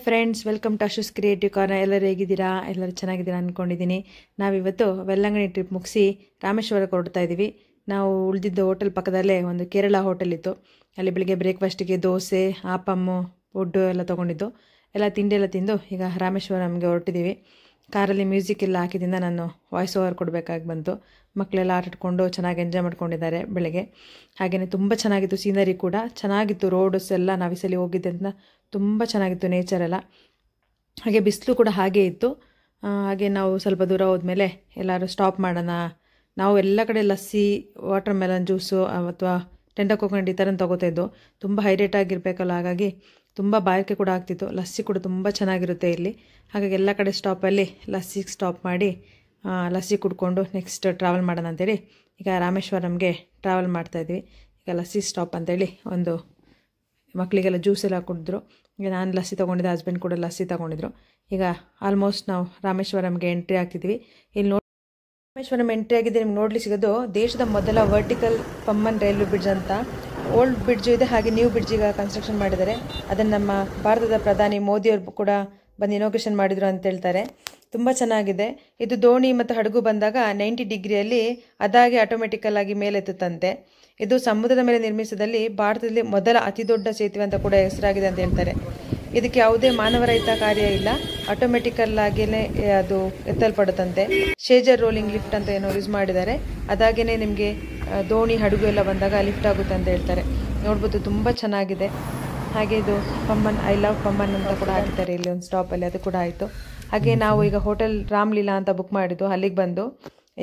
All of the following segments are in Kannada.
Friends, welcome to Ashu's creative corner. ಎಲ್ಲರೂ ಹೇಗಿದ್ದೀರಾ? ಎಲ್ಲರೂ ಚೆನ್ನಾಗಿದ್ದೀರಾ ಅಂದ್ಕೊಂಡಿದ್ದೀನಿ. ನಾವಿವತ್ತು ವೆಲ್ಲಂಗಣಿ ಟ್ರಿಪ್ ಮುಗಿಸಿ ರಾಮೇಶ್ವರಕ್ಕೆ ಹೊರಡ್ತಾ ಇದ್ದೀವಿ. ನಾವು ಉಳಿದಿದ್ದ ಹೋಟೆಲ್ ಪಕ್ಕದಲ್ಲೇ ಒಂದು ಕೇರಳ ಹೋಟೆಲ್ ಇತ್ತು. ಅಲ್ಲಿ ಬೆಳಿಗ್ಗೆ ಬ್ರೇಕ್ಫಾಸ್ಟಿಗೆ ದೋಸೆ, ಆಪಮ್ಮು, ಫುಡ್ಡು ಎಲ್ಲ ತೊಗೊಂಡಿದ್ದು. ಎಲ್ಲ ತಿಂಡಿ ಎಲ್ಲ ತಿಂದು ಈಗ ರಾಮೇಶ್ವರಂಗೆ ಹೊರಟಿದ್ದೀವಿ. ಕಾರಲ್ಲಿ ಮ್ಯೂಸಿಕ್ ಎಲ್ಲ ಹಾಕಿದಿಂದ ನಾನು ವಾಯ್ಸ್ ಓವರ್ ಕೊಡಬೇಕಾಗಿ ಬಂತು. ಮಕ್ಕಳೆಲ್ಲ ಆಟಾಡ್ಕೊಂಡು ಚೆನ್ನಾಗಿ ಎಂಜಾಯ್ ಮಾಡ್ಕೊಂಡಿದ್ದಾರೆ ಬೆಳಗ್ಗೆ. ಹಾಗೆಯೇ ತುಂಬ ಚೆನ್ನಾಗಿತ್ತು, ಸೀನರಿ ಕೂಡ ಚೆನ್ನಾಗಿತ್ತು. ರೋಡ್ಸ್ ಎಲ್ಲ ನಾವು ಈ ಸಲ ಹೋಗಿದ್ದರಿಂದ ತುಂಬ ಚೆನ್ನಾಗಿತ್ತು ನೇಚರ್ ಎಲ್ಲ. ಹಾಗೆ ಬಿಸಿಲು ಕೂಡ ಹಾಗೇ ಇತ್ತು. ಹಾಗೆ ನಾವು ಸ್ವಲ್ಪ ದೂರ ಹೋದ್ಮೇಲೆ ಎಲ್ಲರೂ ಸ್ಟಾಪ್ ಮಾಡೋಣ. ನಾವು ಎಲ್ಲ ಕಡೆ ಲಸ್ಸಿ, ವಾಟರ್ ಮೆಲನ್ ಜ್ಯೂಸು ಅಥವಾ ಟೆಂಡ ಕೋಕೋನಟ್ ಈ ಥರ ತೊಗೋತಾ ಇದ್ದು. ತುಂಬ ಹೈ ರೇಟ್ ಆಗಿರಬೇಕಲ್ಲ, ಹಾಗಾಗಿ ತುಂಬ ಬಾಳಿಕೆ ಕೂಡ ಆಗ್ತಿತ್ತು. ಲಸ್ಸಿ ಕೂಡ ತುಂಬ ಚೆನ್ನಾಗಿರುತ್ತೆ ಇಲ್ಲಿ. ಹಾಗಾಗಿ ಎಲ್ಲ ಕಡೆ ಸ್ಟಾಪಲ್ಲಿ ಲಸ್ಸಿಗೆ ಸ್ಟಾಪ್ ಮಾಡಿ ಲಸ್ಸಿ ಕುಡ್ಕೊಂಡು ನೆಕ್ಸ್ಟ್ ಟ್ರಾವೆಲ್ ಮಾಡೋಣ ಅಂತೇಳಿ ಈಗ ರಾಮೇಶ್ವರಂಗೆ ಟ್ರಾವೆಲ್ ಮಾಡ್ತಾಯಿದ್ವಿ. ಈಗ ಲಸ್ಸಿ ಸ್ಟಾಪ್ ಅಂತೇಳಿ ಒಂದು ಮಕ್ಕಳಿಗೆಲ್ಲ ಜ್ಯೂಸ್ ಎಲ್ಲ ಕುಡಿದ್ರು. ಈಗ ನಾನು ಲಸ್ಸಿ ತೊಗೊಂಡಿದ್ದೆ, ಹಸ್ಬೆಂಡ್ ಕೂಡ ಲಸ್ಸಿ ತೊಗೊಂಡಿದ್ರು. ಈಗ ಆಲ್ಮೋಸ್ಟ್ ನಾವು ರಾಮೇಶ್ವರಂಗೆ ಎಂಟ್ರಿ ಆಗ್ತಿದ್ವಿ. ಇಲ್ಲಿ ರಾಮೇಶ್ವರಂ ಎಂಟ್ರಿ ಆಗಿದ್ದೆ ನಿಮ್ಗೆ ನೋಡ್ಲಿಕ್ಕೆ ಸಿಗೋದು ದೇಶದ ಮೊದಲ ವರ್ಟಿಕಲ್ ಪಮ್ಮನ್ ರೈಲ್ವೆ ಬ್ರಿಡ್ಜ್ ಅಂತ. ಓಲ್ಡ್ ಬ್ರಿಡ್ಜು ಇದೆ, ಹಾಗೆ ನ್ಯೂ ಬ್ರಿಡ್ಜಿಗೆ ಕನ್ಸ್ಟ್ರಕ್ಷನ್ ಮಾಡಿದ್ದಾರೆ. ಅದನ್ನು ನಮ್ಮ ಭಾರತದ ಪ್ರಧಾನಿ ಮೋದಿಯವರು ಕೂಡ ಬಂದು ಇನಾಗ್ರೇಷನ್ ಮಾಡಿದರು ಅಂತ ಹೇಳ್ತಾರೆ. ತುಂಬ ಚೆನ್ನಾಗಿದೆ. ಇದು ದೋಣಿ ಮತ್ತು ಹಡಗು ಬಂದಾಗ 90 ಡಿಗ್ರಿಯಲ್ಲಿ ಅದಾಗಿ ಆಟೋಮೆಟಿಕಲ್ ಆಗಿ ಮೇಲೆತ್ತುತ್ತಂತೆ. ಇದು ಸಮುದ್ರದ ಮೇಲೆ ನಿರ್ಮಿಸಿದಲ್ಲಿ ಭಾರತದಲ್ಲಿ ಮೊದಲ ಅತಿ ದೊಡ್ಡ ಸೇತುವೆ ಅಂತ ಕೂಡ ಹೆಸರಾಗಿದೆ ಅಂತ ಹೇಳ್ತಾರೆ. ಇದಕ್ಕೆ ಯಾವುದೇ ಮಾನವರಹಿತ ಕಾರ್ಯ ಇಲ್ಲ, ಆಟೋಮೆಟಿಕಲ್ ಆಗಿಯೇ ಅದು ಎತ್ತಲ್ಪಡುತ್ತಂತೆ. ಶೇಜರ್ ರೋಲಿಂಗ್ ಲಿಫ್ಟ್ ಅಂತ ಏನೋ ಯೂಸ್ ಮಾಡಿದ್ದಾರೆ. ಅದಾಗೇ ನಿಮಗೆ ದೋಣಿ ಹಡಗು ಎಲ್ಲ ಬಂದಾಗ ಲಿಫ್ಟ್ ಆಗುತ್ತೆ ಅಂತ ಹೇಳ್ತಾರೆ. ನೋಡ್ಬೋದು ತುಂಬ ಚೆನ್ನಾಗಿದೆ. ಹಾಗೆ ಇದು ಪಮ್ಮನ್, ಐ ಲವ್ ಪಮ್ಮನ್ ಅಂತ ಕೂಡ ಹಾಕಿದ್ದಾರೆ ಇಲ್ಲಿ ಒಂದು ಸ್ಟಾಪಲ್ಲಿ, ಅದು ಕೂಡ ಆಯಿತು. ಹಾಗೆ ನಾವು ಈಗ ಹೋಟೆಲ್ ರಾಮ್ಲೀಲಾ ಅಂತ ಬುಕ್ ಮಾಡಿದ್ದು, ಅಲ್ಲಿಗೆ ಬಂದು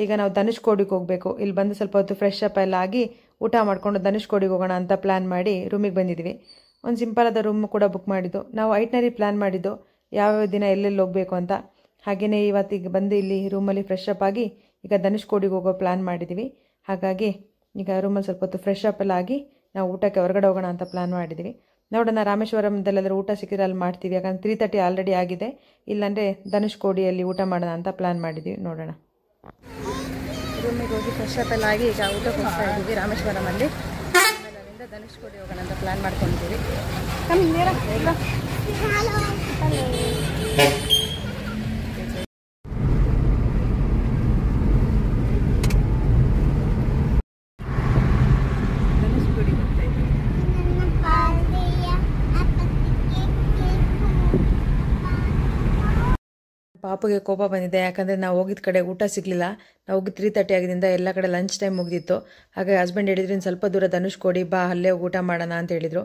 ಈಗ ನಾವು ಧನುಷ್ಕೋಡಿಗೆ ಹೋಗಬೇಕು. ಇಲ್ಲಿ ಬಂದು ಸ್ವಲ್ಪ ಹೊತ್ತು ಫ್ರೆಶ್ ಅಪ್ ಎಲ್ಲ ಆಗಿ ಊಟ ಮಾಡಿಕೊಂಡು ಧನುಷ್ಕೋಡಿಗೆ ಹೋಗೋಣ ಅಂತ ಪ್ಲ್ಯಾನ್ ಮಾಡಿ ರೂಮಿಗೆ ಬಂದಿದ್ವಿ. ಒಂದು ಸಿಂಪಲಾದ ರೂಮ್ ಕೂಡ ಬುಕ್ ಮಾಡಿದ್ದು. ನಾವು ಐಟ್ನರಿ ಪ್ಲ್ಯಾನ್ ಮಾಡಿದ್ದು ಯಾವ್ಯಾವ ದಿನ ಎಲ್ಲೆಲ್ಲಿ ಹೋಗಬೇಕು ಅಂತ. ಹಾಗೆಯೇ ಇವತ್ತಿಗೆ ಬಂದು ಇಲ್ಲಿ ರೂಮಲ್ಲಿ ಫ್ರೆಶ್ ಅಪ್ ಆಗಿ ಈಗ ಧನುಷ್ಕೋಡಿಗೆ ಹೋಗೋ ಪ್ಲ್ಯಾನ್ ಮಾಡಿದ್ದೀವಿ. ಹಾಗಾಗಿ ಈಗ ರೂಮಲ್ಲಿ ಸ್ವಲ್ಪ ಹೊತ್ತು ಫ್ರೆಶ್ ಅಪ್ ಎಲ್ಲ ಆಗಿ ನಾವು ಊಟಕ್ಕೆ ಹೊರಗಡೆ ಹೋಗೋಣ ಅಂತ ಪ್ಲ್ಯಾನ್ ಮಾಡಿದ್ದೀವಿ. ನೋಡೋಣ, ರಾಮೇಶ್ವರಮದಲ್ಲೆಲ್ಲರೂ ಊಟ ಸಿಕ್ಕಿದ್ರೆ ಅಲ್ಲಿ ಮಾಡ್ತೀವಿ. ಯಾಕಂದರೆ 3:30 ಆಲ್ರೆಡಿ ಆಗಿದೆ. ಇಲ್ಲಾಂದರೆ ಧನುಷ್ಕೋಡಿಯಲ್ಲಿ ಊಟ ಮಾಡೋಣ ಅಂತ ಪ್ಲ್ಯಾನ್ ಮಾಡಿದ್ದೀವಿ. ನೋಡೋಣ. ರೂಮಿಗೆ ಹೋಗಿ ಫ್ರೆಶ್ ಅಪ್ ಎಲ್ಲ ಆಗಿ ಈಗ ಊಟಕ್ಕೆ ಹೋಗ್ತಾ ಇದ್ದೀವಿ ರಾಮೇಶ್ವರಮಲ್ಲಿ. ಆಮೇಲೆ ಅಲ್ಲಿಂದ ಧನುಷ್ಕೋಡಿ ಹೋಗೋಣ ಅಂತ ಪ್ಲ್ಯಾನ್ ಮಾಡ್ಕೊಂಡಿದ್ದೀವಿ. ಪಾಪುಗೆ ಕೋಪ ಬಂದಿದೆ, ಯಾಕಂದರೆ ನಾವು ಹೋಗಿದ್ದ ಕಡೆ ಊಟ ಸಿಗಲಿಲ್ಲ. ನಾವು ಹೋಗಿ 3:30 ಆಗಿದ್ದರಿಂದ ಎಲ್ಲ ಕಡೆ ಲಂಚ್ ಟೈಮ್ ಮುಗಿದಿತ್ತು. ಹಾಗೆ ಹಸ್ಬೆಂಡ್ ಹೇಳಿದ್ರು ಇನ್ನು ಸ್ವಲ್ಪ ದೂರ ಧನುಷ್ಕೋಡಿ ಬಾ, ಅಲ್ಲೇ ಊಟ ಮಾಡೋಣ ಅಂತ ಹೇಳಿದರು.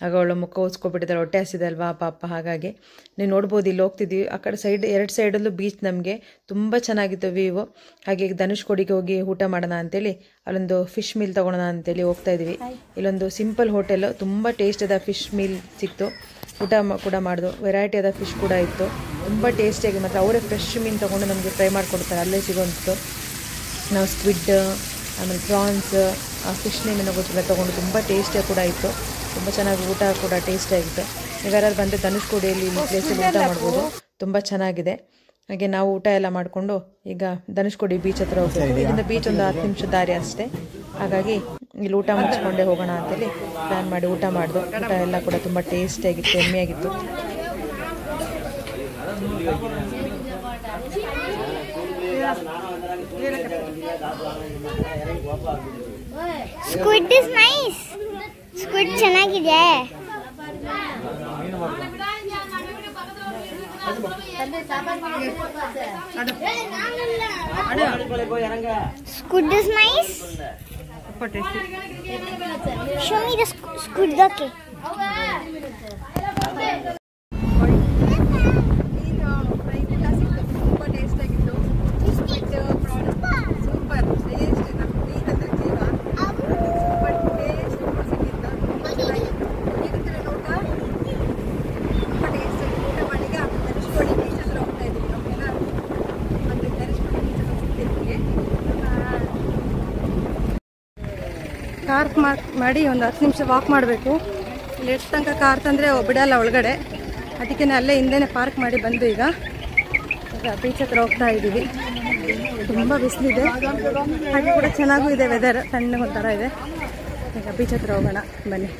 ಆಗ ಅವಳು ಮುಖ ಉಸ್ಕೊಬಿಟ್ಟಿದ್ದಾಳೆ, ಹೊಟ್ಟೆ ಹಸಿದೆ ಅಲ್ವಾ ಪಾಪ. ಹಾಗಾಗಿ ನೀವು ನೋಡ್ಬೋದು, ಇಲ್ಲಿ ಹೋಗ್ತಿದ್ವಿ. ಆ ಕಡೆ ಸೈಡ್ 2 ಸೈಡಲ್ಲೂ ಬೀಚ್, ನಮಗೆ ತುಂಬ ಚೆನ್ನಾಗಿತ್ತು ವ್ಯೂವು. ಹಾಗೆ ಈಗ ಧನುಷ್ಕೋಡಿಗೆ ಹೋಗಿ ಊಟ ಮಾಡೋಣ ಅಂತೇಳಿ ಅಲ್ಲೊಂದು ಫಿಶ್ ಮೀಲ್ ತೊಗೊಳೋಣ ಅಂತೇಳಿ ಹೋಗ್ತಾ ಇದ್ವಿ. ಇಲ್ಲೊಂದು ಸಿಂಪಲ್ ಹೋಟೆಲ್, ತುಂಬ ಟೇಸ್ಟ್ ಆದ ಫಿಶ್ ಮೀಲ್ ಸಿಕ್ತು. ಊಟ ಕೂಡ ಮಾಡಿದ್ರು. ವೆರೈಟಿ ಆದ ಫಿಶ್ ಕೂಡ ಇತ್ತು, ತುಂಬ ಟೇಸ್ಟಿಯಾಗಿ. ಮತ್ತು ಅವರೇ ಫ್ರೆಶ್ ಮೀನು ತೊಗೊಂಡು ನಮಗೆ ಫ್ರೈ ಮಾಡಿಕೊಡ್ತಾರೆ, ಅಲ್ಲೇ ಸಿಗೋಂಥದ್ದು. ನಾವು ಸ್ಕ್ವಿಡ್, ಆಮೇಲೆ ಪ್ರಾನ್ಸ್, ಫಿಶ್ ನೇಮಿನ ಗೊತ್ತಿಲ್ಲ ತೊಗೊಂಡು ತುಂಬ ಟೇಸ್ಟಿಯಾಗಿ ಕೂಡ ಇತ್ತು. ತುಂಬ ಚೆನ್ನಾಗಿ ಊಟ ಕೂಡ ಟೇಸ್ಟಿಯಾಗಿತ್ತು. ನೀವು ಯಾರು ಬಂದರೆ ಧನುಷ್ಕೋಡಿಯಲ್ಲಿ ಈ ಪ್ಲೇಸಲ್ಲಿ ಊಟ ಮಾಡ್ಬೋದು, ತುಂಬ ಚೆನ್ನಾಗಿದೆ. ಹಾಗೆ ನಾವು ಊಟ ಎಲ್ಲ ಮಾಡಿಕೊಂಡು ಈಗ ಧನುಷ್ಕೋಡಿ ಬೀಚ್ ಹತ್ರ ಹೋಗ್ಬೇಕು. ಇಲ್ಲಿಂದ ಬೀಚ್ ಒಂದು 10 ನಿಮಿಷ ದಾರಿ ಅಷ್ಟೇ. ಹಾಗಾಗಿ ಇಲ್ಲಿ ಊಟ ಮುಗಿಸ್ಕೊಂಡೇ ಹೋಗೋಣ ಅಂತೇಳಿ ಪ್ಲ್ಯಾನ್ ಮಾಡಿ ಊಟ ಮಾಡಿದ್ದು. ಊಟ ಎಲ್ಲ ಕೂಡ ತುಂಬ ಟೇಸ್ಟಿಯಾಗಿತ್ತು, ಎಮ್ಮೆಯಾಗಿತ್ತು. Squid is nice. ಸ್ಕ್ವಿಡ್ ಚೆನ್ನಾಗಿದೆ. Squid is nice. Show me the squid. Okay. ಕಾರ್ ಮಾಡಿ ಒಂದು 10 ನಿಮಿಷ ವಾಕ್ ಮಾಡಬೇಕು. ಇಲ್ಲಿ ಎಷ್ಟು ತನಕ ಕಾರ್ ತಂದರೆ ಬಿಡಲ್ಲ ಒಳಗಡೆ. ಅದಕ್ಕೆ ಅಲ್ಲೇ ಹಿಂದೆನೇ ಪಾರ್ಕ್ ಮಾಡಿ ಬಂದು ಈಗ ಬೀಚ್ ಹತ್ರ ಹೋಗ್ತಾ ಇದ್ದೀವಿ. ತುಂಬ ಬಿಸಿಲಿದೆ, ಹಾಗೆ ಕೂಡ ಚೆನ್ನಾಗೂ ಇದೆ ವೆದರ್, ತಣ್ಣಗೊಂಥರ ಇದೆ. ಈಗ ಬೀಚ್ ಹತ್ರ ಹೋಗೋಣ ಬನ್ನಿ.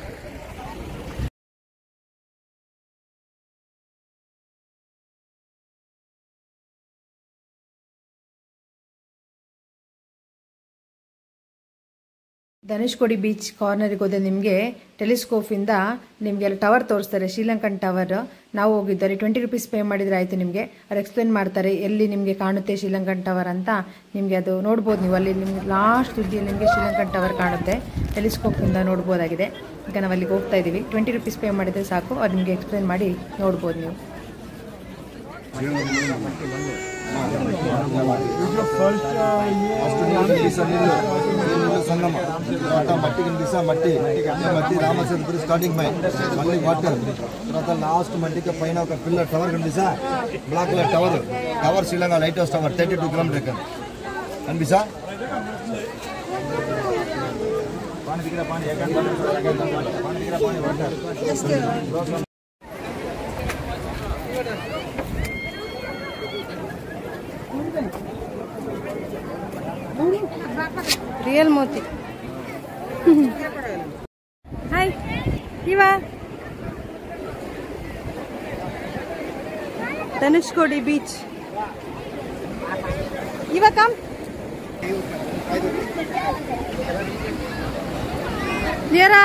ಧನುಷ್ಕೋಡಿ ಬೀಚ್ ಕಾರ್ನರಿಗೆ ಹೋದರೆ ನಿಮಗೆ ಟೆಲಿಸ್ಕೋಪಿಂದ ನಿಮಗೆ ಅಲ್ಲಿ ಟವರ್ ತೋರಿಸ್ತಾರೆ, ಶ್ರೀಲಂಕನ್ ಟವರ್. ನಾವು ಹೋಗಿದ್ದಾರೆ, 20 ರೂಪೀಸ್ ಪೇ ಮಾಡಿದರೆ ಆಯಿತು. ನಿಮಗೆ ಅವ್ರು ಎಕ್ಸ್ಪ್ಲೇನ್ ಮಾಡ್ತಾರೆ ಎಲ್ಲಿ ನಿಮಗೆ ಕಾಣುತ್ತೆ ಶ್ರೀಲಂಕನ್ ಟವರ್ ಅಂತ. ನಿಮಗೆ ಅದು ನೋಡ್ಬೋದು. ನೀವು ಅಲ್ಲಿ ನಿಮ್ಗೆ ಲಾಸ್ಟ್ ತುದಿಯಲ್ಲಿ ನಿಮಗೆ ಶ್ರೀಲಂಕನ್ ಟವರ್ ಕಾಣುತ್ತೆ, ಟೆಲಿಸ್ಕೋಪಿಂದ ನೋಡ್ಬೋದಾಗಿದೆ. ಈಗ ನಾವು ಅಲ್ಲಿಗೆ ಹೋಗ್ತಾ ಇದ್ದೀವಿ. 20 ರೂಪೀಸ್ ಪೇ ಮಾಡಿದರೆ ಸಾಕು, ಅವ್ರು ನಿಮಗೆ ಎಕ್ಸ್ಪ್ಲೇನ್ ಮಾಡಿ ನೋಡ್ಬೋದು ನೀವು. సంగమ మట్టి కనిపిస్తా మట్టి రామచంద్ర స్టార్టింగ్ పాయింట్, మళ్ళీ వాటర్, తర్వాత లాస్ట్ మట్టికి పైన ఒక పిల్లర్ టవర్ కనిపిస్తా, black colour tower Sri Lanka lighthouse tower 32 kilometre కనిపిస్తా. ರಿಯಲ್ ಮೋತಿ. ಹಾಯ್ ಇವ ಧನುಷ್ಕೋಡಿ ಬೀಚ್. ಇವ ಕಮ್ ಲಿಯರಾ.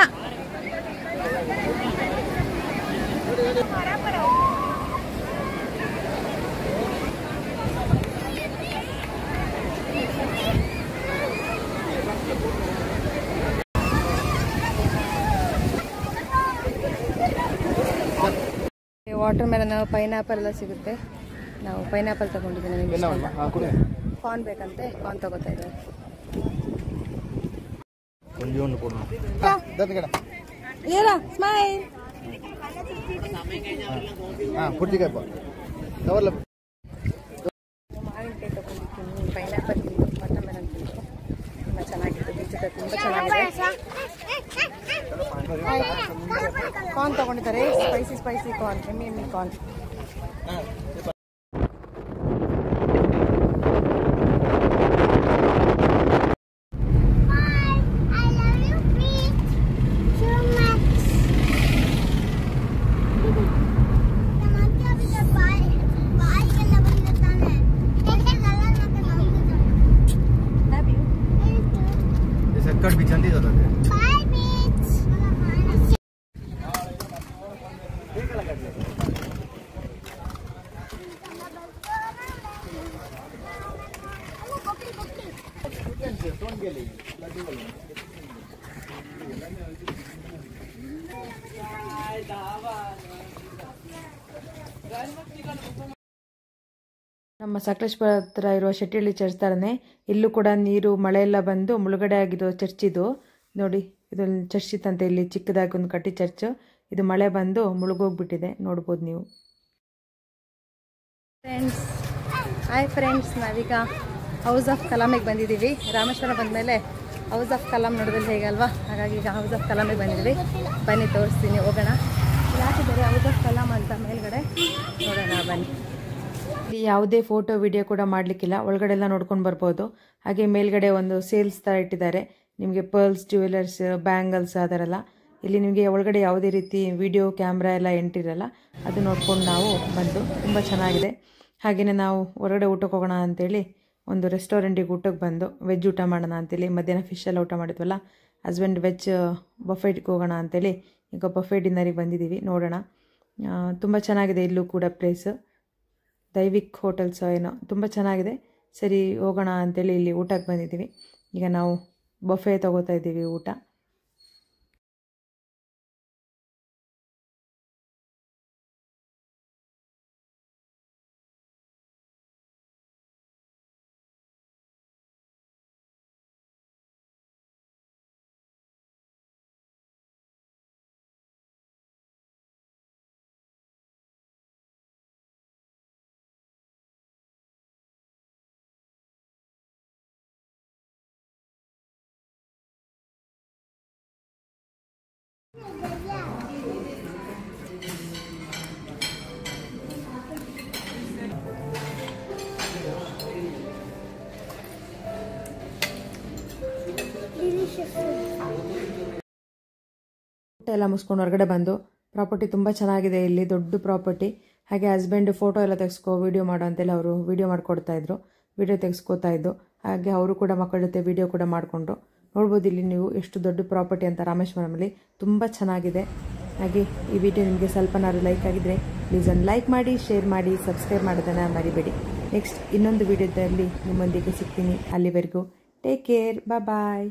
ವಾಟರ್ ಮೆಲನ್, ಪೈನಾಪಲ್ ಎಲ್ಲ ಸಿಗುತ್ತೆ. ನಾವು ಪೈನಾಪಲ್ ತಗೊಂಡಿದ್ದೀವಿ. ನಮಗೆ ಕಾರ್ನ್ ಬೇಕಂತೆ, ಕಾರ್ನ್ ತಗೋತಾ ಇದ್ದಾರೆ. ಸ್ಮೈಲ್. ಮಾವಿನಕಾಯಿ ತಗೊಂಡಿದ್ದೀನಿ, ಪೈನಾಪಲ್ ತಿಂದು, ವಾಟರ್ ಮೆಲನ್ ತಿಂದು. ತುಂಬ ಚೆನ್ನಾಗಿತ್ತು, ಬೀಚ್ ತುಂಬ ಚೆನ್ನಾಗಿದೆ. ಕಾರ್ನ್ ತಗೊಂಡಿದ್ದಾರೆ, ಸ್ಪೈಸಿ ಕಾರ್ನ್, ಎಮ್ಮಿ ಕಾರ್ನ್. ನಮ್ಮ ಸಕಲೇಶ್ಪುರ ಹತ್ರ ಇರುವ ಶೆಟ್ಟಿಹಳ್ಳಿ ಚರ್ಚ್ ಥರನೇ ಇಲ್ಲೂ ಕೂಡ ನೀರು ಮಳೆ ಎಲ್ಲ ಬಂದು ಮುಳುಗಡೆ ಆಗಿರೋ ಚರ್ಚ್ ಇದು. ನೋಡಿ, ಇದು ಚರ್ಚ್ ಇತ್ತಂತೆ ಇಲ್ಲಿ, ಚಿಕ್ಕದಾಗಿ ಒಂದು ಕಟ್ಟಿ ಚರ್ಚ್. ಇದು ಮಳೆ ಬಂದು ಮುಳುಗೋಗ್ಬಿಟ್ಟಿದೆ, ನೋಡ್ಬೋದು ನೀವು. ಹಾಯ್ ಫ್ರೆಂಡ್ಸ್, ನಾವೀಗ ಹೌಸ್ ಆಫ್ ಕಲಾಮಿಗೆ ಬಂದಿದ್ದೀವಿ. ರಾಮೇಶ್ವರ ಬಂದಮೇಲೆ ಹೌಸ್ ಆಫ್ ಕಲಾಮ್ ನೋಡಿದ್ರೆ ಹೇಗಲ್ವಾ, ಹಾಗಾಗಿ ಈಗ ಹೌಸ್ ಆಫ್ ಕಲಾಮಿಗೆ ಬಂದಿದ್ದೀವಿ. ಬನ್ನಿ ತೋರಿಸ್ತೀನಿ, ಹೋಗೋಣ. ಹಾಕಿದ್ದಾರೆ ಹೌಸ್ ಆಫ್ ಕಲಾಮ್ ಅಂತ ಮೇಲ್ಗಡೆ, ನೋಡೋಣ ಬನ್ನಿ. ಇಲ್ಲಿ ಯಾವುದೇ ಫೋಟೋ ವಿಡಿಯೋ ಕೂಡ ಮಾಡಲಿಕ್ಕಿಲ್ಲ, ಒಳಗಡೆ ಎಲ್ಲ ನೋಡ್ಕೊಂಡು ಬರ್ಬೋದು. ಹಾಗೆ ಮೇಲ್ಗಡೆ ಒಂದು ಸೇಲ್ಸ್ ಥರ ಇಟ್ಟಿದ್ದಾರೆ, ನಿಮಗೆ ಪರ್ಲ್ಸ್, ಜ್ಯುವೆಲರ್ಸ್, ಬ್ಯಾಂಗಲ್ಸ್ ಅದರೆಲ್ಲ. ಇಲ್ಲಿ ನಿಮಗೆ ಒಳಗಡೆ ಯಾವುದೇ ರೀತಿ ವಿಡಿಯೋ ಕ್ಯಾಮ್ರಾ ಎಲ್ಲ ಎಂಟಿರಲ್ಲ, ಅದು ನೋಡ್ಕೊಂಡು ನಾವು ಬಂದು. ತುಂಬ ಚೆನ್ನಾಗಿದೆ. ಹಾಗೆಯೇ ನಾವು ಹೊರಗಡೆ ಊಟಕ್ಕೆ ಹೋಗೋಣ ಅಂತೇಳಿ ಒಂದು ರೆಸ್ಟೋರೆಂಟಿಗೆ ಊಟಕ್ಕೆ ಬಂದು ವೆಜ್ ಊಟ ಮಾಡೋಣ ಅಂತೇಳಿ. ಮಧ್ಯಾಹ್ನ ಫಿಶೆಲ್ಲ ಊಟ ಮಾಡಿದ್ವಲ್ಲ, ಹಸ್ಬೆಂಡ್ ವೆಜ್ ಬಫೆಟ್ಗೆ ಹೋಗೋಣ ಅಂತೇಳಿ ಈಗ ಬಫೆ ಡಿನ್ನರಿಗೆ ಬಂದಿದ್ದೀವಿ. ನೋಡೋಣ, ತುಂಬ ಚೆನ್ನಾಗಿದೆ ಇಲ್ಲೂ ಕೂಡ ಪ್ಲೇಸ್. ದೈವಿಕ್ ಹೋಟೆಲ್ಸ್ ಏನೋ ತುಂಬ ಚೆನ್ನಾಗಿದೆ. ಸರಿ ಹೋಗೋಣ ಅಂತೇಳಿ ಇಲ್ಲಿ ಊಟಕ್ಕೆ ಬಂದಿದ್ದೀವಿ. ಈಗ ನಾವು ಬಫೆ ತೊಗೋತಾ ಇದ್ದೀವಿ ಊಟ. ಎಲ್ಲ ಮುಗಿಸ್ಕೊಂಡು ಹೊರಗಡೆ ಬಂದು, ಪ್ರಾಪರ್ಟಿ ತುಂಬ ಚೆನ್ನಾಗಿದೆ ಇಲ್ಲಿ, ದೊಡ್ಡ ಪ್ರಾಪರ್ಟಿ. ಹಾಗೆ ಹಸ್ಬೆಂಡ್ ಫೋಟೋ ಎಲ್ಲ ತೆಗೆಸ್ಕೊ, ವೀಡಿಯೋ ಮಾಡೋ ಅಂತೆಲ್ಲ ಅವರು ವೀಡಿಯೋ ಮಾಡಿಕೊಡ್ತಾಯಿದ್ರು, ವೀಡಿಯೋ ತೆಗೆಸ್ಕೋತಾ ಇದ್ದು. ಹಾಗೆ ಅವರು ಕೂಡ ಮಕ್ಕಳ ಜೊತೆ ವೀಡಿಯೋ ಕೂಡ ಮಾಡಿಕೊಂಡ್ರು. ನೋಡ್ಬೋದು ಇಲ್ಲಿ ನೀವು ಎಷ್ಟು ದೊಡ್ಡ ಪ್ರಾಪರ್ಟಿ ಅಂತ ರಾಮೇಶ್ವರಮಲ್ಲಿ ತುಂಬ ಚೆನ್ನಾಗಿದೆ. ಹಾಗೆ ಈ ವಿಡಿಯೋ ನಿಮಗೆ ಸ್ವಲ್ಪನಾದ್ರು ಲೈಕ್ ಆಗಿದ್ರೆ ಪ್ಲೀಸ್ ಒಂದು ಲೈಕ್ ಮಾಡಿ, ಶೇರ್ ಮಾಡಿ, ಸಬ್ಸ್ಕ್ರೈಬ್ ಮಾಡೋದನ್ನು ಮರಿಬೇಡಿ. ನೆಕ್ಸ್ಟ್ ಇನ್ನೊಂದು ವಿಡಿಯೋದಲ್ಲಿ ನಿಮ್ಮೊಂದಿಗೆ ಸಿಗ್ತೀನಿ. ಅಲ್ಲಿವರೆಗೂ ಟೇಕ್ ಕೇರ್, ಬಾಯ್.